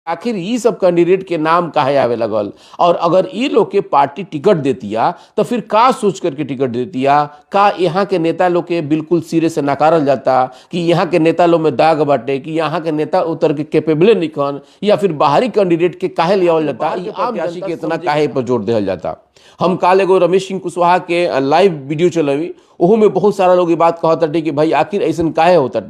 आखिर ये सब कैंडिडेट के नाम काहे आवे लगल। और अगर ये लोग के पार्टी टिकट देतिया तो फिर का सोच करके टिकट देतिया। का यहाँ के नेता लोग के बिल्कुल सिरे से नकारल जाता कि यहाँ के नेता लोग में दाग बाटे, कि यहाँ के नेता उतर के कैपेबल निकन, या फिर बाहरी कैंडिडेट के काहे लियावल जाता, ये आम जनता के इतना काहे पर जोर दिया जाता। हम काल एगो रमेश सिंह कुशवाहा के लाइव वीडियो चलवी, ओहू में बहुत सारा लोग ये बात कहते कि भाई आखिर ऐसा काहे होता,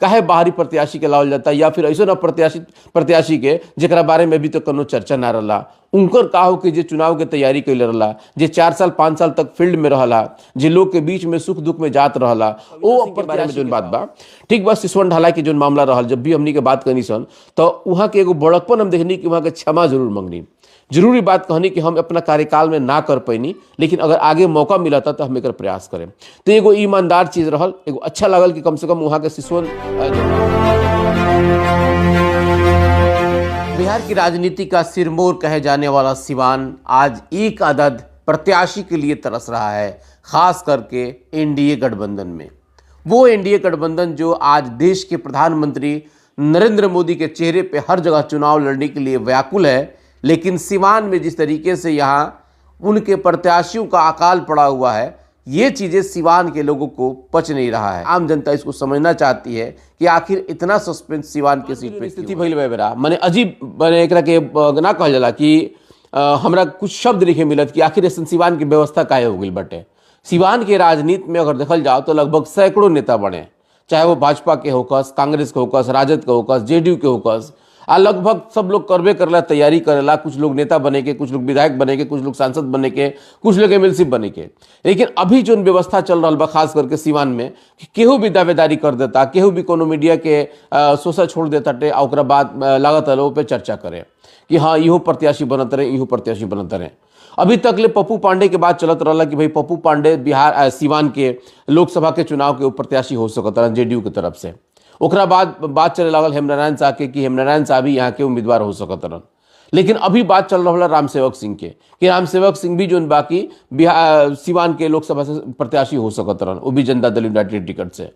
काहे बाहरी प्रत्याशी के लावल जाता, या फिर ऐसा प्रत्याशी के जरा बारे में भी तो कोनो चर्चा ना रहा। उनकर का हो कि जे चुनाव के तैयारी कैले रहा, जे 4 साल 5 साल तक फील्ड में रहा, जे लोग के बीच में सुख दुख में जात रहा, वो बारे में जो बात बा ठीक बा। सिसवन ढालाई के जो मामला रहा, जब भी हमनी के बात करनी सन तो वहाँ के एगो बड़कपन हम देखनी कि वहाँ के क्षमा जरूर मंगनी, जरूरी बात कहनी कि हम अपना कार्यकाल में ना कर पैनी, लेकिन अगर आगे मौका मिला था तो हम एक प्रयास करें। तो एगो ईमानदार चीज रहल, एगो अच्छा लगल कि कम से कम वहाँ के सिसवन। बिहार की राजनीति का सिरमौर कहे जाने वाला सिवान आज एक अदद प्रत्याशी के लिए तरस रहा है, खास करके एनडीए गठबंधन में। वो एनडीए गठबंधन जो आज देश के प्रधानमंत्री नरेंद्र मोदी के चेहरे पे हर जगह चुनाव लड़ने के लिए व्याकुल है, लेकिन सिवान में जिस तरीके से यहाँ उनके प्रत्याशियों का अकाल पड़ा हुआ है, ये चीज़ें सिवान के लोगों को पच नहीं रहा है। आम जनता इसको समझना चाहती है कि आखिर इतना सस्पेंस सिवान के सीट पे स्थिति भइल बा। मैंने अजीब मैंने एक के ना कहल जाला कि हमरा कुछ शब्द लिखे मिलत कि आखिर ऐसा सिवान की व्यवस्था काहे हो गई बटे। सिवान के राजनीति में अगर देखल जाओ तो लगभग सैकड़ों नेता बने, चाहे वो भाजपा के होकस, कांग्रेस के होकस, राजद के होकस, जेडीयू के होकस, आ लगभग सब लोग करबे करला, तैयारी करेला। कुछ लोग नेता बने के, कुछ लोग विधायक बने के, कुछ लोग सांसद बने के, कुछ लोग एमएलसी बने के। लेकिन अभी जो व्यवस्था चल रहा बा खास करके सिवान में कि केहू भी दावेदारी कर देता, केहू भी कोनो मीडिया के सोसा छोड़ देता टे, और बाद लागत है पे चर्चा करे कि हाँ इहो प्रत्याशी बनत रहे, इहो प्रत्याशी बनत रहे। अभी तक ले पप्पू पांडे के बात चलत रहा कि भाई पप्पू पांडे बिहार सिवान के लोकसभा के चुनाव के प्रत्याशी हो सकता रहे जेडीयू की तरफ से। ओकरा बाद बात चले लागल हेमनारायण शाह के कि हेमनारायण शाह भी यहाँ के उम्मीदवार हो सकत रहन। लेकिन अभी बात चल रहा रामसेवक सिंह के कि रामसेवक सिंह भी जो बाकी बिहार सिवान के लोकसभा से प्रत्याशी हो सकत रहन, वो भी जनता दल यूनाइटेड टिकट से।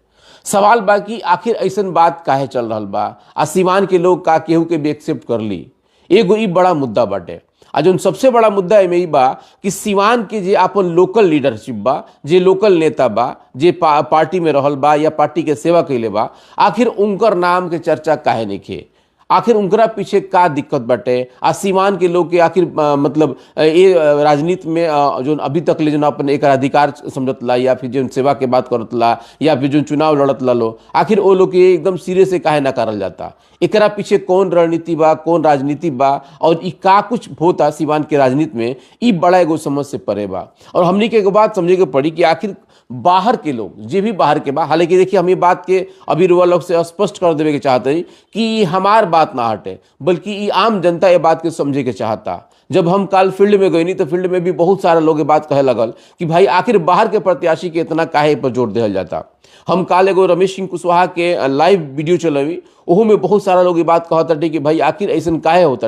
सवाल बाकी आखिर ऐसा बात काहे चल रहा बा, आ सिवान के लोग का केहू के भी एक्सेप्ट कर ली। एगो ई बड़ा मुद्दा बाटे। आज उन सबसे बड़ा मुद्दा एमे बा कि सिवान के जे अपन लोकल लीडरशिप बा, जे लोकल नेता बा, जे पार्टी में रहल बा या पार्टी के सेवा कैले बा, आखिर उनकर नाम के चर्चा काहे नइखे। आखिर उनकरा पीछे का दिक्कत बाटे। आ सिवान के लोग के आखिर मतलब ये राजनीति में जो अभी तक ले जो अपन एक अधिकार समझत ला, या फिर जो सेवा के बात करत ला, या फिर जो चुनाव लड़त ला लो, आखिर वो लोग के एकदम सिरे से काहे ना करल जाता। एकरा पीछे कौन रणनीति बा, कौन राजनीति बा, और ई का कुछ होता सिवान के राजनीति में, ई बड़ा एगो समझ से परे बा। और हमनी के एगो बात समझे के पड़ी कि आखिर बाहर के लोग जे भी बाहर के बा, हालांकि देखिए हम ये बात के अभी रुआ लोग से स्पष्ट कर देवे के चाहते हैं कि हमार बात ना हटे, बल्कि ये आम जनता ये बात के समझे के चाहता। जब हम कल फील्ड में गई नहीं तो फील्ड में भी बहुत सारा लोग ये बात कहे लगल कि भाई आखिर बाहर के प्रत्याशी के इतना काहे पर जोर दिया जाता। हम काल एगो रमेश सिंह कुशवाहा के लाइव वीडियो चलवी, ओहू में बहुत सारा लोग ये बात कहते कि भाई आखिर ऐसा काहे होता,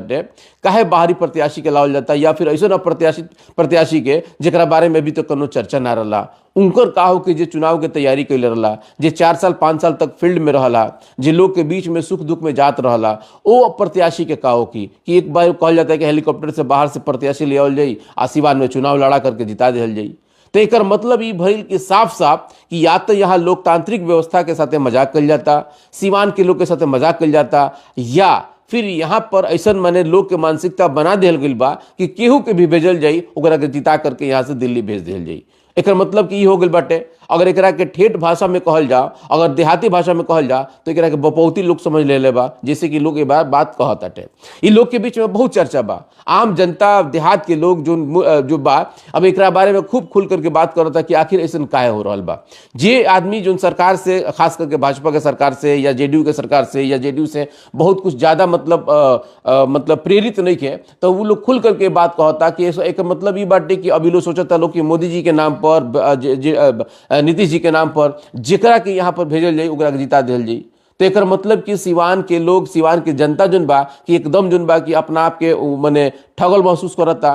काहे बाहरी प्रत्याशी के लावल जाता, या फिर ऐसा प्रत्याशी के जरा बारे में भी तो कोनो चर्चा ना रहा। उनकर का हो कि जे चुनाव के तैयारी कैले रहा, जे 4 साल 5 साल तक फील्ड में रहा, जे लोग के बीच में सुख दुख में जात रहा, वो प्रत्याशी के का हो कि एक बार कहल जाता है कि हेलीकॉप्टर से बाहर से प्रत्याशी ले आवल जाई, आ सिवान में चुनाव लड़ा करके जिता दिहल जाई। तो एक मतलब ये भइल कि साफ साफ कि या तो यहाँ लोकतांत्रिक व्यवस्था के साथ मजाक कल जाता, सिवान के लोग के साथ मजाक कल जाता, या फिर यहाँ पर ऐसा माने लोग के मानसिकता बना दिल गई बा कि केहू के भी भेजल जाई, ओकरा के जिता करके यहाँ से दिल्ली भेज दिल जाई। एक मतलब कि हो गई बाटे। अगर एकरा के ठेठ भाषा में कहल जाओ, अगर देहाती भाषा में कहल जाओ, तो एकरा के बपौती लोग समझ ले बा, जैसे कि लोग ये बात कहताटे। इ लोग के बीच में बहुत चर्चा बा। आम जनता देहात के लोग जो बा अब एकरा बारे में खूब खुल करके बात करता कि आखिर ऐसा काहे हो रहा बा। जे आदमी जो सरकार से, खास करके भाजपा के सरकार से या जेडीयू के सरकार से या जेडीयू से बहुत कुछ ज्यादा मतलब प्रेरित नहीं है, तो वो लोग खुल करके बात कहता कि एक मतलब ये बाटे कि अभी लोग सोचता लोग कि मोदी जी के नाम पर, नीतीश जी के नाम पर जेकरा के यहाँ पर भेजल जाई, ओकरा के जिता दिल जाई। तो एक मतलब कि सिवान के लोग, सिवान की जनता जोन बा कि एकदम जोन बा कि अपना आप के मने ठगल महसूस करता।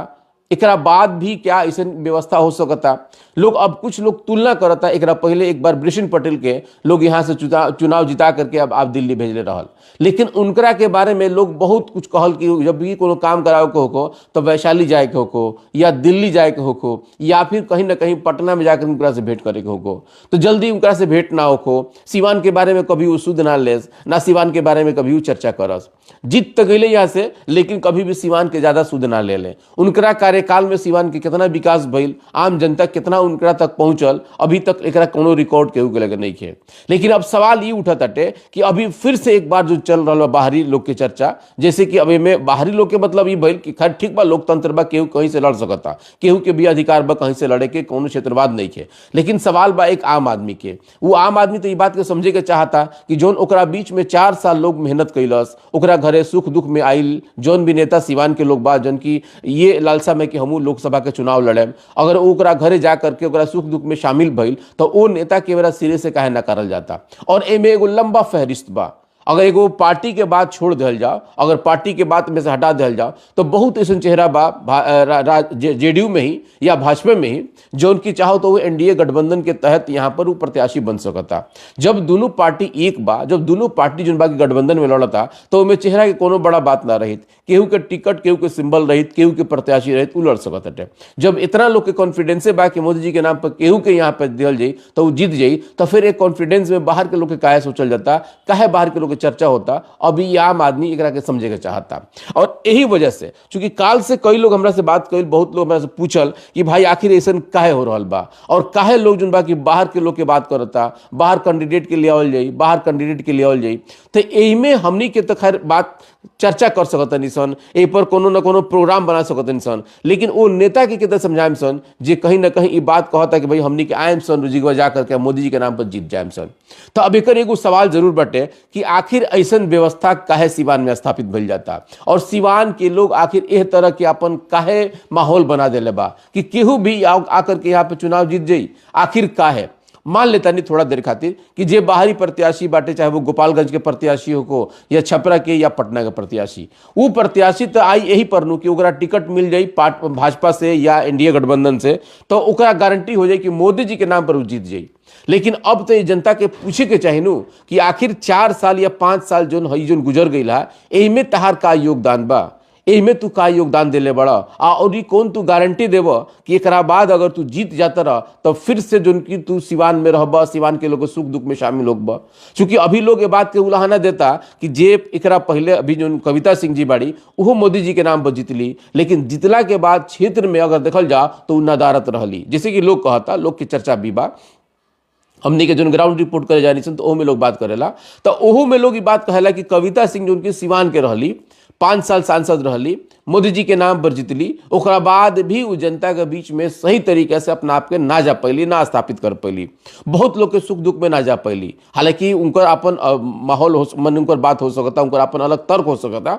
एकरा बाद भी क्या ऐसा व्यवस्था हो सकता। लोग अब कुछ लोग तुलना करता, एकरा पहले एक बार वृषण पटेल के लोग यहाँ से चुनाव जिता करके अब आप दिल्ली भेजले रहल, लेकिन उनकरा के बारे में लोग बहुत कुछ कहल कि जब भी कोनो काम करावे के होको तो वैशाली जाए के होको या दिल्ली जाए के होको या फिर कहीं ना कहीं पटना में जाकर उनकरा से भेंट करे के होको, तो जल्दी उनकरा से भेंट ना होको। सिवान के बारे में कभी वो शुद्ध ना लेस, ना सिवान के बारे में कभी वो चर्चा करस। जीत तो गए यहाँ से, लेकिन कभी भी सिवान के ज्यादा शुद्ध ना ले ले। उनकरा कार्यकाल में सिवान के कितना विकास भइल, आम जनता कितना उनकरा तक पहुंचल, अभी तक एकरा कोनो रिकॉर्ड केहू के लगे नहीं है। लेकिन अब सवाल ये उठा ताटे कि अभी फिर से एक बार जो चल रहा बाहरी लोग के चर्चा, जैसे कि अभी में बाहरी लोग के मतलब ये भइल कि खैर ठीक बा, लोकतंत्र बा, केहू कहीं से लड़ सकता, केहू के भी अधिकार बा कहीं से लड़े के, कोनो क्षेत्रवाद नहीं है। लेकिन सवाल बा एक आम आदमी के, वो आम आदमी तो ये बात के समझे के चाहता कि जोन ओकरा बीच में 4 साल लोग मेहनत कैलस, ओकरा घरे सुख दुख में आइल, जोन भी नेता सिवान के लोग बा जन की ये लालसा में कि हमू लोकसभा के चुनाव लड़े, अगर ओकरा घरे जा करके ओकरा सुख दुख में शामिल भइल तो वो नेता के मेरा सिरे से काहे ना करल जाता। और एमे एगो लंबा फहरिस्त बा। अगर एगो पार्टी के बात छोड़ दिया जाओ, अगर पार्टी के बात में से हटा दिया जाओ, तो बहुत ऐसा चेहरा बा जेडीयू में ही या भाजपा में ही जो उनकी चाहो तो वो एनडीए गठबंधन के तहत यहाँ पर वो प्रत्याशी बन सकता। जब दोनों पार्टी एक बा, जब दोनों पार्टी जो बाकी गठबंधन में लड़ता, तो उनमें चेहरा के कोनो बड़ा बात ना रही, केहू के टिकट, केहू के सिंबल रहित, केहू के प्रत्याशी रहित, वो लड़ सकता। जब इतना लोग के कॉन्फिडेंस बा कि मोदी जी के नाम पर केहू के यहाँ पर दिल जाई तो वो जीत जाई, तो फिर एक कॉन्फिडेंस में बाहर के लोग के काहे सोचल जाता, काहे बाहर के लोग चर्चा होता। अभी ये आम आदमी एकरा के समझे के चाहता। और यही वजह से चूंकि काल से कई लोग हमरा से बात कइल, बहुत लोग हमरा से पूछल कि भाई आखिर ऐसा काहे हो रहल बा, और काहे लोग जो बा कि बाहर के लोग के बात करता, बाहर कैंडिडेट के लिए आवल जाई, बाहर कैंडिडेट के लिए आवल जाई। तो एही में हमनी के तो खैर बात चर्चा कर सकता निसन, ए पर कोनो न कोनो प्रोग्राम बना सकता निसन, लेकिन वो नेता के कितना समझाएम सन जे कहीं ना कहीं ये बात कहता कि भाई हमनी के आयम सन रुजिगवा जा करके मोदी जी के नाम पर जीत जाएम सन। तो अब एक एगो सवाल जरूर बटे कि आखिर ऐसा व्यवस्था काहे सिवान में स्थापित भइल जाता, और सिवान के लोग आखिर एह तरह के अपन काहे माहौल बना देले बा कि केहू भी आकर के यहाँ पे चुनाव जीत जाई। आखिर काहे मान लेता नहीं थोड़ा देर खातिर कि जे बाहरी प्रत्याशी बाटे, चाहे वो गोपालगंज के प्रत्याशी हो या छपरा के या पटना के प्रत्याशी, वो प्रत्याशी तो आई यही पर कि ओकरा टिकट मिल जाई भाजपा से या एनडीए गठबंधन से, तो ओकरा गारंटी हो जाए कि मोदी जी के नाम पर वो जीत जाई। लेकिन अब तो ये जनता के पूछे के चाहिए नु कि आखिर 4 साल या 5 साल जोन हई जोन गुजर गई है, एही में तहार का योगदान बा, एही में तू का योगदान देले बड़ा, और कौन तू गारंटी देव कि एक बाद अगर तू जीत जाता रह तो फिर से जोन की तू सिवान में रहबा, सिवान के लोग सुख दुख में शामिल होगा। चूंकि अभी लोग ये बात के उलाहना देता कि जे एकरा पहले अभी जो कविता सिंह जी बाड़ी वो मोदी जी के नाम पर जीतली, लेकिन जीतला के बाद क्षेत्र में अगर देखल जा तो नदारत रहली, जैसे कि लोग कहता, लोग की चर्चा भी बा। हमने के जो ग्राउंड रिपोर्ट करे जानी सन तो ओह में लोग बात करेला, तो ओह में लोग ये बात कहेला कि कविता सिंह जो उनके सिवान के रहली, 5 साल सांसद रहली, मोदी जी के नाम पर जीतली, ओकरा बाद भी वो जनता के बीच में सही तरीके से अपना आप के ना जा पैली, ना स्थापित कर पैली, बहुत लोग के सुख दुख में ना जा पैली। हालांकि उनकर अपन माहौल हो, मन उनकर बात हो सकता, उनकर अपन अलग तर्क हो सकता,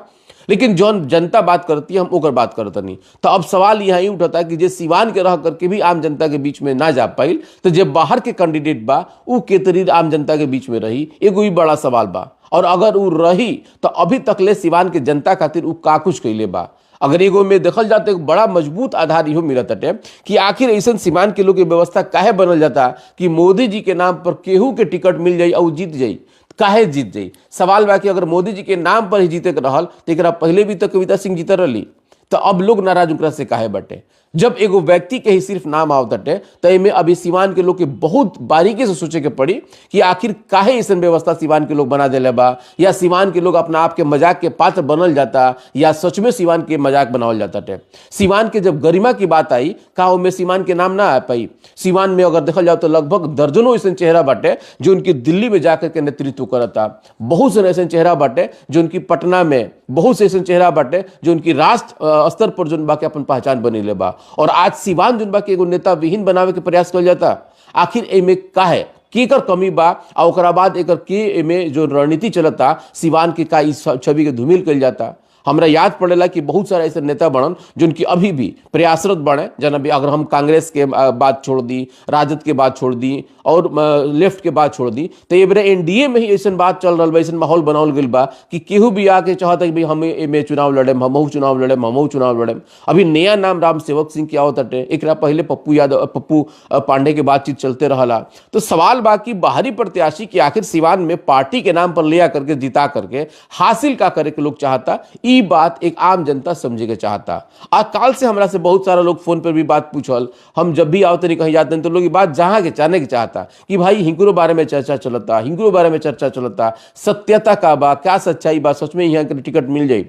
लेकिन जौन जनता बात करती है हम ओकर बात करता नहीं। तो अब सवाल यहाँ ही उठता है कि जे सिवान के रह करके भी आम जनता के बीच में ना जा पाइल, तो जे बाहर के कैंडिडेट बा वो के तरीके आम जनता के बीच में रही, एगो ही बड़ा सवाल बा। और अगर वो रही तो अभी तक ले सिवान के जनता खातिर वो का कुछ कैले बा। अगर एगो में देखल जाता एक बड़ा मजबूत आधार इहो मिलत है कि आखिर ऐसा सिवान के लोग की व्यवस्था काहे बनल जाता कि मोदी जी के नाम पर केहू के टिकट मिल जाई और जीत जाई, काहे जीत जाई। सवाल बा कि अगर मोदी जी के नाम पर ही जीते के रहल तो एकरा पहले भी तो कविता सिंह जीत रही, तो अब लोग नाराज उनकरा से काहे बटे। जब एगो व्यक्ति के ही सिर्फ नाम आवतटे तो इनमें अभी सिवान के लोग के बहुत बारीकी से सोचे के पड़ी कि आखिर काहे ऐसा व्यवस्था सिवान के लोग बना देले बा, या सिवान के लोग अपना आप के मजाक के पात्र बनल जाता, या सच में सिवान के मजाक बनावल जाता टे। सिवान के जब गरिमा की बात आई का उनमें सिवान के नाम ना आ पाई। सिवान में अगर देखल जाओ तो लगभग दर्जनों ऐसे चेहरा बाटे जो उनकी दिल्ली में जाकर के नेतृत्व करता, बहुत से ऐसे चेहरा बाटे जो उनकी पटना में, बहुत से ऐसे चेहरा बाटे जो उनकी राष्ट्र स्तर पर जो बाकी अपन पहचान बनी बा। और आज सिवान जो बाकी एगो नेता विहीन बनावे के प्रयास कल जाता, आखिर एमे का है केकर कमी बा, और बाद एकर के एमे जो रणनीति चलता सिवान के का इस छवि के धूमिल कल जाता। हमरा याद पड़ेला कि बहुत सारा ऐसे नेता बनन जिनकी अभी भी प्रयासरत बने, जना भी अगर हम कांग्रेस के बात छोड़ दी, राजद के बात छोड़ दी और लेफ्ट के बात छोड़ दी, तो ये बेरा एनडीए में ही ऐसा बात चल रहा बा, ऐसा माहौल बनावल गइल बा कि केहू भी आके चाहता कि भाई हम एमे चुनाव लड़े, हमहू चुनाव लड़े, हमहू चुनाव लड़े। अभी नया नाम राम सेवक सिंह के आवत हटे, एकरा पहले पप्पू पांडे के बातचीत चलते रहला। तो सवाल बा कि बाहरी प्रत्याशी की आखिर सिवान में पार्टी के नाम पर लिया करके जिता करके हासिल का करे के लोग चाहता, ई बात एक आम जनता समझे के चाहता। आज काल से हमरा से बहुत सारा लोग फोन पर भी बात पूछल, हम जब भी आवते नहीं कहीं जाते हैं तो लोग ये बात जहां के जाने के चाहता कि भाई हिंगुरो बारे में चर्चा चलता, हिंगुरो बारे में चर्चा चलता, सत्यता का बा, क्या सच्चाई बा, सच में यहाँ के टिकट मिल जाई।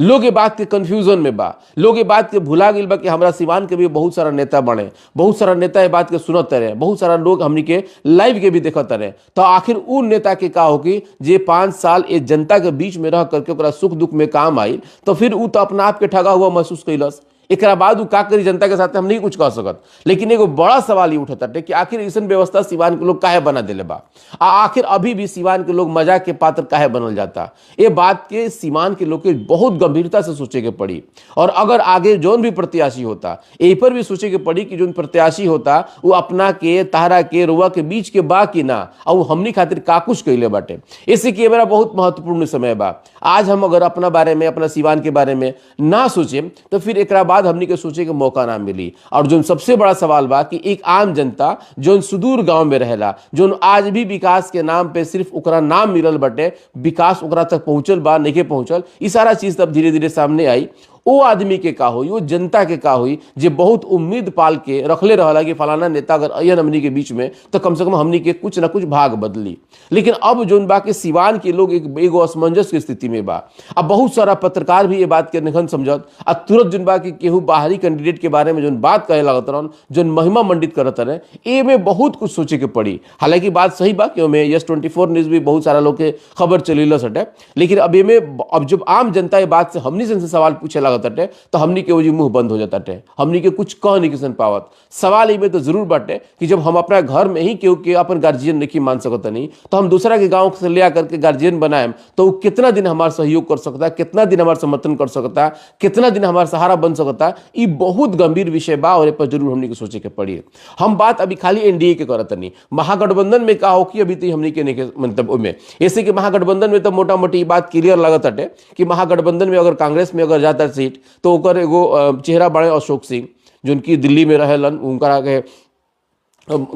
लोग ये बात के कंफ्यूजन में बा, लोग ये बात के भुला गइल बा कि हमरा सिवान के भी बहुत सारा नेता बने, बहुत सारा नेता ये बात के सुनत रहे, बहुत सारा लोग हमनी के लाइव के भी देखत रहे। तो आखिर उन नेता के का होगी जे 5 साल ये जनता के बीच में रह करके ओकरा सुख दुख में काम आई, तो फिर उ तो अपना आप के ठगा हुआ महसूस कैलस। एकरा बाद उ का करी जनता के साथ हम नहीं कुछ कह सकत। लेकिन एगो बड़ा सवाल ये उठता है कि आखिर ऐसा व्यवस्था सिवान के लोग काहे बना दिले बा, आखिर अभी भी सिवान के लोग मजाक के पात्र काहे बनल जाता। ये बात के सिवान के लोग के बहुत गंभीरता से सोचे के पड़ी, और अगर आगे जोन भी प्रत्याशी होता यही पर भी सोचे के पड़ी कि जोन प्रत्याशी होता वो अपना के तारा के रुआ के बीच के बा कि ना, और हमनी खातिर का कुछ कैले बाटे। इससे कि मेरा बहुत महत्वपूर्ण समय बा। आज हम अगर अपना बारे में, अपना सिवान के बारे में ना सोचे तो फिर एक बाद हमनी के सोचे के मौका ना मिली। और जो सबसे बड़ा सवाल बा कि एक आम जनता जो सुदूर गांव में रहेला, जो आज भी विकास के नाम पे सिर्फ ओकरा नाम मिलल बटे, विकास ओकरा तक पहुंचल बा नहीं के पहुंचल, ई सारा चीज तब धीरे धीरे सामने आई। वो आदमी के का हुई, वो जनता के का हुई जे बहुत उम्मीद पाल के रखले रहला कि फलाना नेता अगर अयन हमनी के बीच में तो कम से कम हमनी के कुछ ना कुछ भाग बदली। लेकिन अब जोन बा के सिवान के लोग एगो असमंजस की स्थिति में बा। अब बहुत सारा पत्रकार भी ये बात के नहीं समझत, आ तुरंत जोन बा कि केहू बाहरी कैंडिडेट के बारे में जोन बात कहे लगत रहन, जोन महिमा मंडित करत रहे, ए में बहुत कुछ सोचे के पड़ी। हालांकि बात सही बा कि ओमे यस 24 न्यूज भी बहुत सारा लोग के खबर चलेला सटे, लेकिन अब एमे अब जब आम जनता ये बात से हमनी से सवाल पूछे तटे तो हमनी के मुंह बंद हो जाता है, हमनी के कुछ कह नहीं किसन पावत। सवाल इमे तो जरूर बाटे कि जब हम अपना घर में ही केहू के अपन गार्जियन नहीं मान सकता नहीं, तो हम दूसरा के गांव से ले आकर के गार्जियन बनाएं तो वो कितना दिन हमारा सहयोग कर सकता, कितना दिन हमारा समर्थन कर सकता, कितना दिन हमारा सहारा बन सकता। ये बहुत गंभीर विषय बा और पर जरूर हमनी के सोचे के पड़ी। हम बात अभी खाली एनडीए के करत नहीं, महागठबंधन में का हो कि अभी तो हमनी के नहीं मतलब में ऐसे कि महागठबंधन में तो मोटा मोटी बात क्लियर लगत हटे कि महागठबंधन में अगर कांग्रेस में अगर जाता सीट तो ओकर एगो चेहरा बड़े अशोक सिंह जो उनकी दिल्ली में रहेलन, उनका के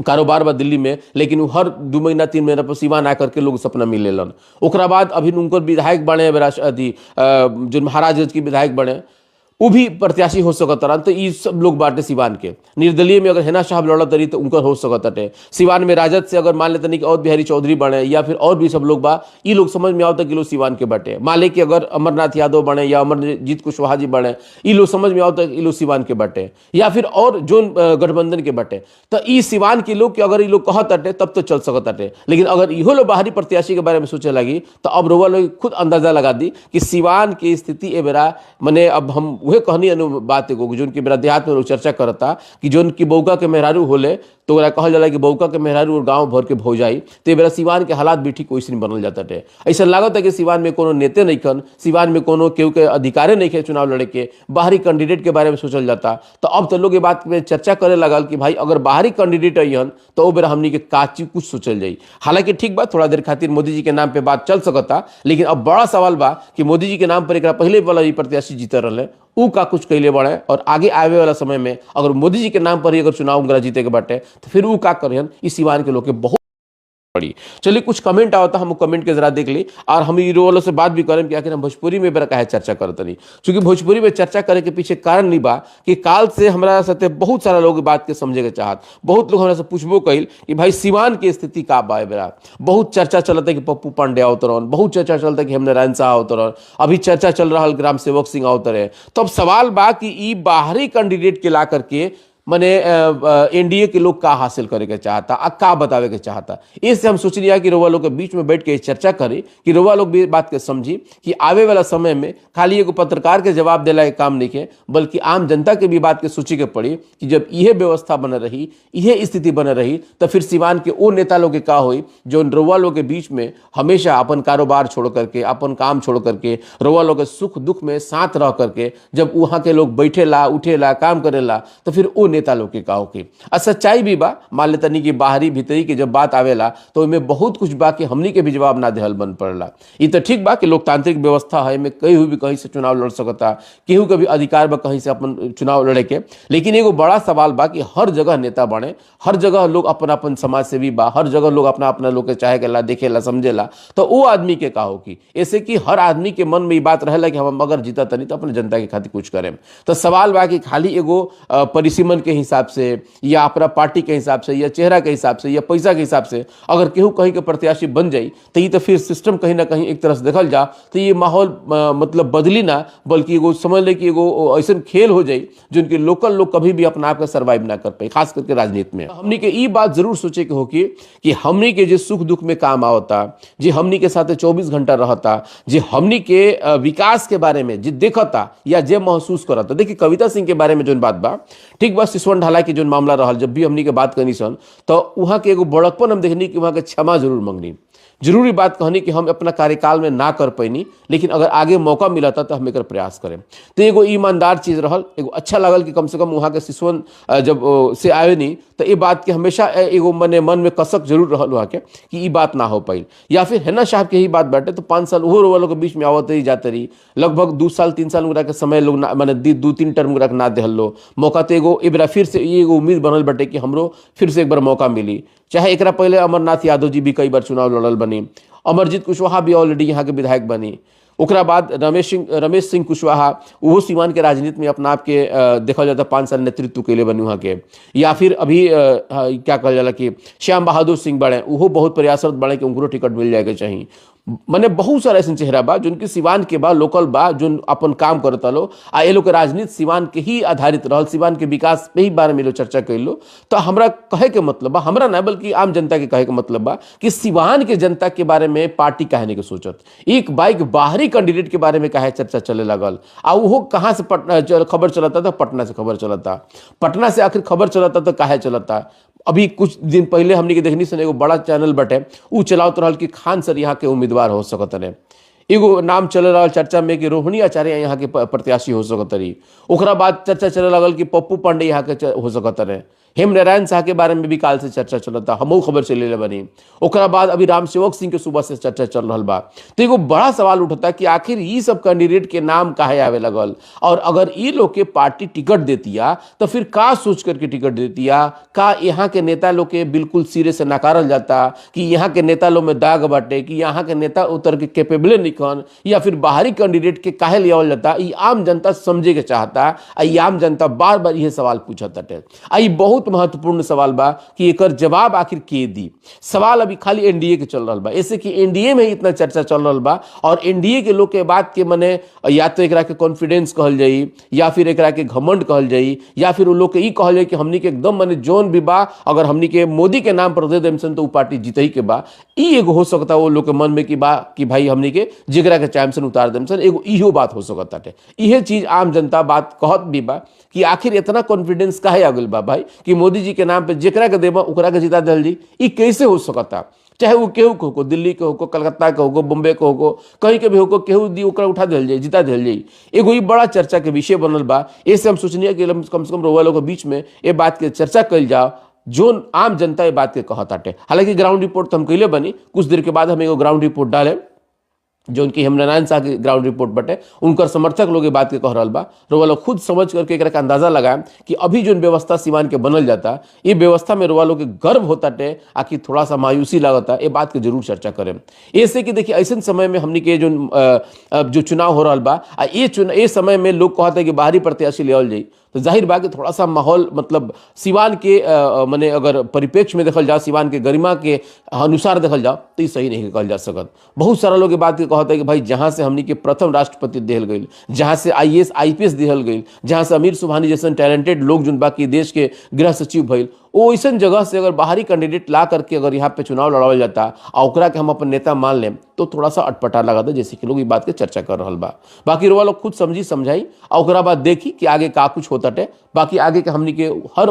कारोबार बा दिल्ली में, लेकिन वो हर 2 महीना 3 महीना पर सिवान आकर के लोग सपना मिलेलन। ओकरा बाद अभी उनकर विधायक बने जो महाराजगंज के विधायक बने वो भी प्रत्याशी हो सकता रहा। तो ये सब लोग बाटे सिवान के। निर्दलीय में अगर हेना साहब लड़त रही तो उनका हो सकता है। सिवान में राजद से अगर मान लेते नहीं कि और बिहारी चौधरी बने या फिर और भी सब लोग बा, ये लोग समझ में आवता कि लोग सिवान के बाटे। मान ले कि अगर अमरनाथ यादव बने या अमरजीत कुशवाहा जी बने, ये लोग समझ में आवता कि लोग सिवान के बाटे या फिर और जो गठबंधन के बाटे। तो ये सिवान के लोग के अगर ये लोग कहत अटे तब तो चल सकता है। लेकिन अगर इहो लोग बाहरी प्रत्याशी के बारे में सोचे लगी तो अब रोवा लोग खुद अंदाजा लगा दी कि सिवान की स्थिति ए बेरा मने अब हम वह कहनी बात एगो जो मेरा देहात में लोग चर्चा करता कि जो की बौका के मेहरारू होले तो कहल जाला कि बौका के मेहरारू और गांव भर के भौजाई। तो मेरा सिवान के हालात भी ठीक वैसे बनल जाता है। ऐसा लागत है कि सिवान में कोनो नेते नहीं खन, सिवान में कोनो केहू के अधिकारे नहीं खे चुनाव लड़े के, बाहरी कैंडिडेट के बारे में सोचल जाता। तो अब तो लोग ये बात में चर्चा करे लगल कि भाई अगर बाहरी कैंडिडेट अहन तो वो बेरा हमनी के काची कुछ सोचल जाई। हालांकि ठीक बात थोड़ा देर खातिर मोदी जी के नाम पे बात चल सकता, लेकिन अब बड़ा सवाल बा कि मोदी जी के नाम पर एक पहले वाला भी प्रत्याशी जीते रहे ऊ का कुछ कैले बढ़े, और आगे आवे वाला समय में अगर मोदी जी के नाम पर ही अगर चुनाव जीते के बाटे तो फिर ऊ का करियन इस सिवान के लोग के बहुत पड़ी। चलिए कुछ कमेंट आता, हम कमेंट के जरा देख ली और हम हीरो वालों से बात भी करें कि आखिर हम भोजपुरी में बेरा काहे चर्चा करते नहीं। क्योंकि भोजपुरी में चर्चा करे के पीछे कारण नहीं बा कि काल से हमारा साथे बहुत सारा लोग बात के समझे के चाहत, बहुत लोग हमारे से पूछबो कइल कि भाई सिवान की स्थिति का बा बेरा। बहुत चर्चा चलता है कि पप्पू पांडे आवत रहन, बहुत चर्चा चलता है कि हम नारायण शाह आवत रहन, अभी चर्चा चल रहा राम सेवक सिंह आवत रहे। तो अब सवाल बा कि ई बाहरी कैंडिडेट के ला करके मने एनडीए के लोग का हासिल करे के चाहता आ का बतावे के चाहता। इससे हम सोच लिया कि रउआ लोग के बीच में बैठ के चर्चा करी कि रउआ लोग भी बात के समझी कि आवे वाला समय में खाली एगो पत्रकार के जवाब देला के काम नहीं है, बल्कि आम जनता के भी बात के सोचे के पड़ी कि जब यह व्यवस्था बने रही, यह स्थिति बने रही, तो फिर सिवान के वो नेता लोग के का हुई जो रउआ लोग के बीच में हमेशा अपन कारोबार छोड़ करके, अपन काम छोड़ करके, रउआ लोग के सुख दुख में साथ रह करके जब वहां के लोग बैठेला उठेला काम करेला, तो फिर वो नेता लोग के का होगी। और सच्चाई भी बा, मान लेता नहीं कि बाहरी भीतरी की जब बात आवेला तो इनमें बहुत कुछ बा कि हमनी के भी जवाब ना देहल बन पड़ला। ये तो ठीक बा कि लोकतांत्रिक व्यवस्था है, में कहीं भी कहीं से चुनाव लड़ सकता, केहू का भी अधिकार बा कहीं से अपन चुनाव लड़े के। लेकिन एगो बड़ा सवाल बा कि हर जगह नेता बने, हर जगह लोग अपन अपन समाज सेवी बा, हर जगह लोग अपना अपना लोग के चाहे के देखेला समझेला, तो वो आदमी के का होगी। ऐसे कि हर आदमी के मन में ये बात रहेला कि हम अगर जीता तनी तो अपने जनता के खातिर कुछ करें। तो सवाल बा कि खाली एगो परिसीमन के हिसाब से या अपना पार्टी के हिसाब से या चेहरा के हिसाब से या पैसा के हिसाब से अगर केहू कहीं के प्रत्याशी बन जाई तो ये तो फिर सिस्टम कहीं ना कहीं एक तरह से देखल जा तो ये माहौल मतलब बदली ना, बल्कि एगो समझ ले कि एगो ऐसा खेल हो जाए जिनके लोकल लोग कभी भी अपना आप का सर्वाइव ना कर पाए, खास करके राजनीति में। हमनी के ये बात जरूर सोचे के हो कि हमनी के जो सुख दुख में काम आवता, जे हमनी के साथ 24 घंटा रहता, जे हमनी के विकास के बारे में जे देखता या जे महसूस करता। देखिए कविता सिंह के बारे में जो बात बा, ठीक बा, सिसवन ढालाई के जो मामला रहल, जब भी हमनी के बात करनी सन तो वहां के एगो बड़कपन हम देखनी कि वहां के क्षमा जरूर मंगनी, जरूरी बात कहनी कि हम अपना कार्यकाल में ना कर पैनी, लेकिन अगर आगे मौका मिला था तो हम एक प्रयास करें। तो एगो ईमानदार चीज रहल, एगो अच्छा लगल कि कम से कम वहाँ के सिसवन जब से आए नहीं तो ये बात के हमेशा एगो मन में कसक जरूर रहल वहाँ के कि ये बात ना हो पाई। या फिर हैना साहब के ही बात बैठे तो 5 साल वो रोवा लोग के बीच में आवत रही जाते रही, लगभग 2 साल 3 साल के समय लोग मैंने 2-3 टर्म ना देहल लो मौका। तो एगो एक बार फिर से ये एगो उम्मीद बनल बटे कि हमरो फिर से एक बार मौका मिली। चाहे एक पहले अमरनाथ यादव जी भी कई बार चुनाव लड़ल बनी, अमरजीत कुशवाहा भी ऑलरेडी यहाँ के विधायक बनी, ओकरा बाद रमेश सिंह कुशवाहा वो सीवान के राजनीति में अपना आप के देखा जाता 5 साल नेतृत्व के लिए बनी वहाँ के। या फिर अभी क्या कहल जाला कि श्याम बहादुर सिंह बड़े, वो बहुत प्रयासरत बड़े कि उनको टिकट मिल जाएगा चाहिए। मने बहुत सारा ऐसा चेहरा बा जिनकी सिवान के बा, लोकल बा, जो अपन काम करता लो आ ये लोग के राजनीति सिवान के ही आधारित रहल, सिवान के विकास पे ही बारे में लो चर्चा कर लो। तो हमरा कहे के मतलब बा, हमरा ना बल्कि आम जनता के कहे के मतलब बा कि सिवान के जनता के बारे में पार्टी काहे नहीं के सोचत, एक बाइक बाहरी कैंडिडेट के बारे में काहे चर्चा चले लगल। आ वो कहाँ से खबर चलता था, पटना से खबर चलता, पटना से आखिर खबर चलता तो काहे चलता। अभी कुछ दिन पहले हमने के देखनी से एगो बड़ा चैनल बटे उ चलावत रहल कि खान सर यहाँ के उम्मीदवार हो सकत रहे, एगो नाम चल रहा चर्चा में कि रोहिणी आचार्य यहाँ के प्रत्याशी हो सकत रही। ओकरा बाद चर्चा चले लगल कि पप्पू पांडे यहाँ के हो सकत रहे, हेम नारायण शाह के बारे में भी काल से चर्चा चलता, हमहू खबर चले बनी। ओकरा बाद अभी राम सेवक सिंह के सुबह से चर्चा चल रहा बा। तो एगो बड़ा सवाल उठता कि आखिर ये सब कैंडिडेट के नाम काहे आवे लगल, और अगर ये लोग के पार्टी टिकट देतिया तो फिर का सोच करके टिकट देतिया, का यहाँ के नेता लोग के बिल्कुल सिरे से नकारल जाता कि यहाँ के नेता लोग में दाग बाटे, कि यहाँ के नेता उतर के कैपेबल निकन, या फिर बाहरी कैंडिडेट के काहे लियावल जाता। ये आम जनता समझे के चाहता, ये आम जनता बार बार यह सवाल पूछता। आई बहुत महत्वपूर्ण सवाल बा कि एकर जवाब आखिर के दी। सवाल अभी खाली एनडीए के चल रहा बा, ऐसे कि एनडीए में इतना चर्चा चल रहा बा, और एनडीए के लोग के बात के मने या तो एकरा के कॉन्फिडेंस कहल जाई, या फिर एकरा के घमंड कहल जाई, या फिर वो लोग के ई कहल जाई कि हमनी के एकदम मने जोन भी बा अगर हमनी के मोदी के नाम पर दे देम सन तो वो पार्टी जीत ही के बा। ई एगो हो सकता वो लोग के मन में कि बा कि भाई हमनी के जिगरा के चैम सन उतार देम सन, एगो इहो बात हो सकता है। इहे चीज आम जनता बात कहत भी बा कि आखिर इतना कॉन्फिडेंस काहे आ गइल बा भाई कि मोदी जी के नाम पे जेकरा के देबा ओकरा के जिता दल जी। ई कैसे हो सकता, चाहे वो केहू को दिल्ली के हो, कलकत्ता के हो, बॉम्बे के हो, कहीं के भी हो, केहू दी ओकरा उठा दिल जाए, जिता दिल जाए। एगो ई बड़ा चर्चा के विषय बनल बा। ऐसे हम सोचनी कि कम से कम रोवा लोग के बीच में ये बात के चर्चा कल जाओ जो आम जनता ये बात के कहताटे। हालांकि ग्राउंड रिपोर्ट तो हम कैले बनी, कुछ देर के बाद हम एगो ग्राउंड रिपोर्ट डाले जो उनकी हेम नारायण शाह की ग्राउंड रिपोर्ट बटे, उनकर समर्थक लोग बात के कह रहा बा। रोवा लोग खुद समझ करके एक अंदाजा लगाए कि अभी जो व्यवस्था सिवान के बनल जाता, ये व्यवस्था में रोवा लोग के गर्व होता टे, आखिर थोड़ा सा मायूसी लगता, ये बात के जरूर चर्चा करें। ऐसे कि देखिए ऐसे समय में हमने के जो चुनाव हो रहा बा, ये समय में लोग कहते हैं कि बाहरी प्रत्याशी ले जाई, तो जाहिर बा कि थोड़ा सा माहौल मतलब सिवान के माने अगर परिप्रेक्ष्य में देखल जाओ, सिवान के गरिमा के अनुसार देखल जाओ तो ये सही नहीं कहल जा सकत। बहुत सारा लोग ये बात के कहता है कि भाई जहाँ से हमनी के प्रथम राष्ट्रपति दिहल गई, जहाँ से IAS IPS दिहल गई, जहाँ से अमीर सुबहानी जैसे टैलेंटेड लोग जो बाकी देश के गृह सचिव भइल, वो ऐसा जगह से अगर बाहरी कैंडिडेट ला करके अगर यहाँ पे चुनाव लड़ावल जाता और ओकरा के हम अपन नेता मान लें तो थोड़ा सा अटपटा लगा था, जैसे कि लोग ये बात के चर्चा कर रहा बा। बाकी रोवा लोग खुद समझी समझाई और ओकरा बाद देखी कि आगे का कुछ होता है। बाकी आगे के हमनी के हर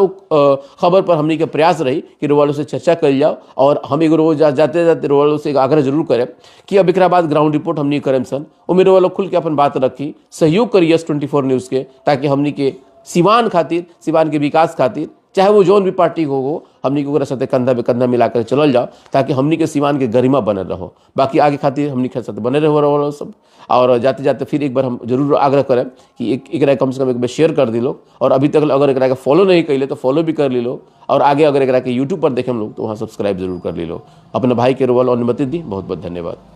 खबर पर हमनी के प्रयास रही कि रोवा लोग से चर्चा कर जाओ, और हम एगो रोज जाते जाते रोवा लोग से आग्रह जरूर करें कि अब एक बाद ग्राउंड रिपोर्ट हमनी करें सन, उमें रोवा लोग खुल के अपन बात रखी, सहयोग करिए S24 न्यूज़ के, ताकि हमनी के सिवान खातिर, सिवान के विकास खातिर, चाहे वो जोन भी पार्टी हो हमनी के ओकरा साथे कंधा पे कंधा मिलाकर चलल जाओ, ताकि हमनी के सिवान के गरिमा बनल रहो। बाकी आगे खातिर हमनी के साथ बने रहो सब। और जाते जाते फिर एक बार हम जरूर आग्रह करें कि एक कम से कम एक बार शेयर कर दी लोग, और अभी तक अगर एक के फॉलो नहीं कैले तो फॉलो भी कर ली लोग, और आगे अगर एक के यूट्यूब पर देखें लोग तो वहाँ सब्सक्राइब जरूर कर ली लोग। अपने भाई के रोल अनुमति दी, बहुत बहुत धन्यवाद।